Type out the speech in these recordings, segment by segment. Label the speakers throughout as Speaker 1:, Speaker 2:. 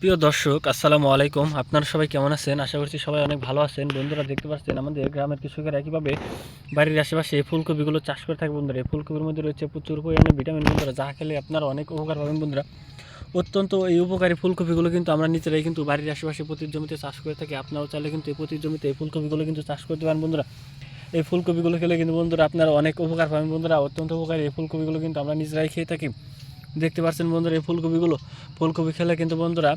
Speaker 1: প্রিয় দর্শক, আসসালামু আলাইকুম। আপনারা সবাই কেমন আছেন? আশা করছি সবাই অনেক ভালো আছেন। বন্ধুরা, দেখতে পাচ্ছেন আমাদের গ্রামের কৃষকেরা একইভাবে বাড়ির আশেপাশে এই ফুলকপিগুলো চাষ করে থাকে। বন্ধুরা, এই ফুলকপির মধ্যে রয়েছে প্রচুর পরিমাণে ভিটামিন। বন্ধুরা, যা খেলে আপনারা অনেক উপকার পাবেন। বন্ধুরা, অত্যন্ত এই উপকারী ফুলকপিগুলো কিন্তু আমরা নিজেরাই কিন্তু বাড়ির আশেপাশে প্রতি জমিতে চাষ করে থাকি। আপনারাও চাইলে কিন্তু এই প্রতি জমিতে এই ফুলকপিগুলো কিন্তু চাষ করতে পারেন। বন্ধুরা, এই ফুলকপিগুলো খেলে কিন্তু বন্ধুরা আপনারা অনেক উপকার পাবেন। বন্ধুরা, অত্যন্ত উপকারী এই ফুলকপিগুলো কিন্তু আমরা নিজেরাই খেয়ে থাকি। দেখতে পাচ্ছেন বন্ধুরা, এই ফুলকপি খেলে কিন্তু বন্ধুরা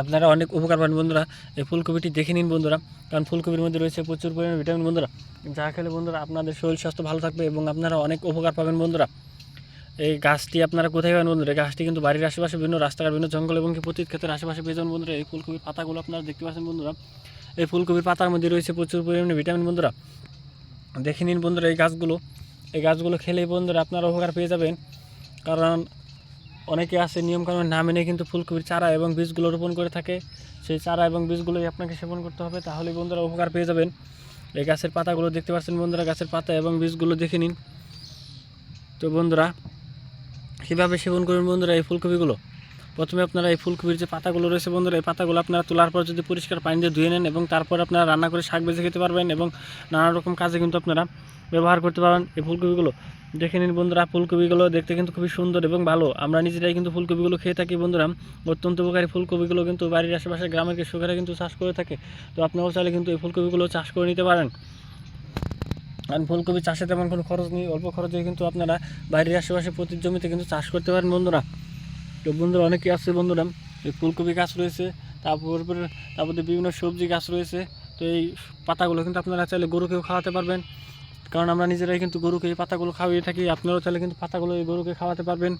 Speaker 1: আপনারা অনেক উপকার পান। বন্ধুরা, এই ফুলকপিটি দেখে নিন বন্ধুরা, কারণ ফুলকপির মধ্যে রয়েছে প্রচুর পরিমাণে ভিটামিন। বন্ধুরা, যা খেলে বন্ধুরা আপনাদের শরীর স্বাস্থ্য ভালো থাকবে এবং আপনারা অনেক উপকার পাবেন। বন্ধুরা, এই গাছটি আপনারা কোথায় পাবেন? বন্ধুরা, এই গাছটি কিন্তু বাড়ির আশেপাশে বিভিন্ন রাস্তাঘাট, বিভিন্ন জঙ্গল এবং প্রতি ক্ষেতের আশেপাশে পেয়ে যাবেন। বন্ধুরা, এই ফুলকপির পাতাগুলো আপনারা দেখতে পাচ্ছেন। বন্ধুরা, এই ফুলকপির পাতার মধ্যে রয়েছে প্রচুর পরিমাণে ভিটামিন। বন্ধুরা, দেখে নিন বন্ধুরা, এই গাছগুলো খেলেই বন্ধুরা আপনারা উপকার পেয়ে যাবেন। কারণ অনেকে আছে নিয়মকানুন না মেনে কিন্তু ফুলকপির চারা এবং বীজগুলো রোপণ করে থাকে। সেই চারা এবং বীজগুলোই আপনাকে সেবন করতে হবে, তাহলে বন্ধুরা উপকার পেয়ে যাবেন। এই গাছের পাতাগুলো দেখতে পাচ্ছেন বন্ধুরা, গাছের পাতা এবং বীজগুলো দেখে নিন। তো বন্ধুরা, কীভাবে সেবন করবেন? বন্ধুরা, এই ফুলকপিগুলো প্রথমে আপনারা এই ফুলকপির যে পাতাগুলো রয়েছে বন্ধুরা, এই পাতাগুলো আপনারা তোলার পর যদি পরিষ্কার পানি দিয়ে ধুয়ে নেন এবং তারপর আপনারা রান্না করে শাক ভেজে খেতে পারবেন এবং নানা রকম কাজে কিন্তু আপনারা ব্যবহার করতে পারবেন এই ফুলকপিগুলো। দেখে নিন বন্ধুরা, ফুলকপিগুলো দেখতে কিন্তু খুবই সুন্দর এবং ভালো। আমরা নিজেরাই কিন্তু ফুলকপিগুলো খেয়ে থাকি। বন্ধুরা, অত্যন্ত উপকারী ফুলকপিগুলো কিন্তু বাড়ির আশেপাশে গ্রামের কৃষকেরা কিন্তু চাষ করে থাকে। তো আপনারাও চাইলে কিন্তু এই ফুলকপিগুলো চাষ করে নিতে পারেন। আর ফুলকপি চাষে তেমন কোনো খরচ নেই, অল্প খরচে কিন্তু আপনারা বাড়ির আশেপাশে প্রতি জমিতে কিন্তু চাষ করতে পারেন। বন্ধুরা, তো বন্ধুরা অনেকে আছে বন্ধুরা, এই ফুলকপি গাছ রয়েছে, তারপরে বিভিন্ন সবজি গাছ রয়েছে। তো এই পাতাগুলো কিন্তু আপনারা চাইলে গরুকেও খাওয়াতে পারবেন, কারণ আমরা নিজেরাই কিন্তু গরুকে এই পাতাগুলো খাওয়িয়ে থাকি। আপনারাও চাইলে কিন্তু পাতাগুলো এই গরুকে খাওয়াতে পারবেন।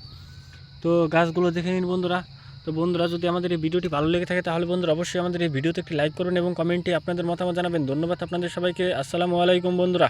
Speaker 1: তো গাছগুলো দেখে নিন বন্ধুরা। তো বন্ধুরা, যদি আমাদের এই ভিডিওটি ভালো লেগে থাকে তাহলে বন্ধুরা অবশ্যই আমাদের এই ভিডিওতে একটি লাইক করুন এবং কমেন্টে আপনাদের মতামত জানাবেন। ধন্যবাদ আপনাদের সবাইকে। আসসালামু আলাইকুম বন্ধুরা।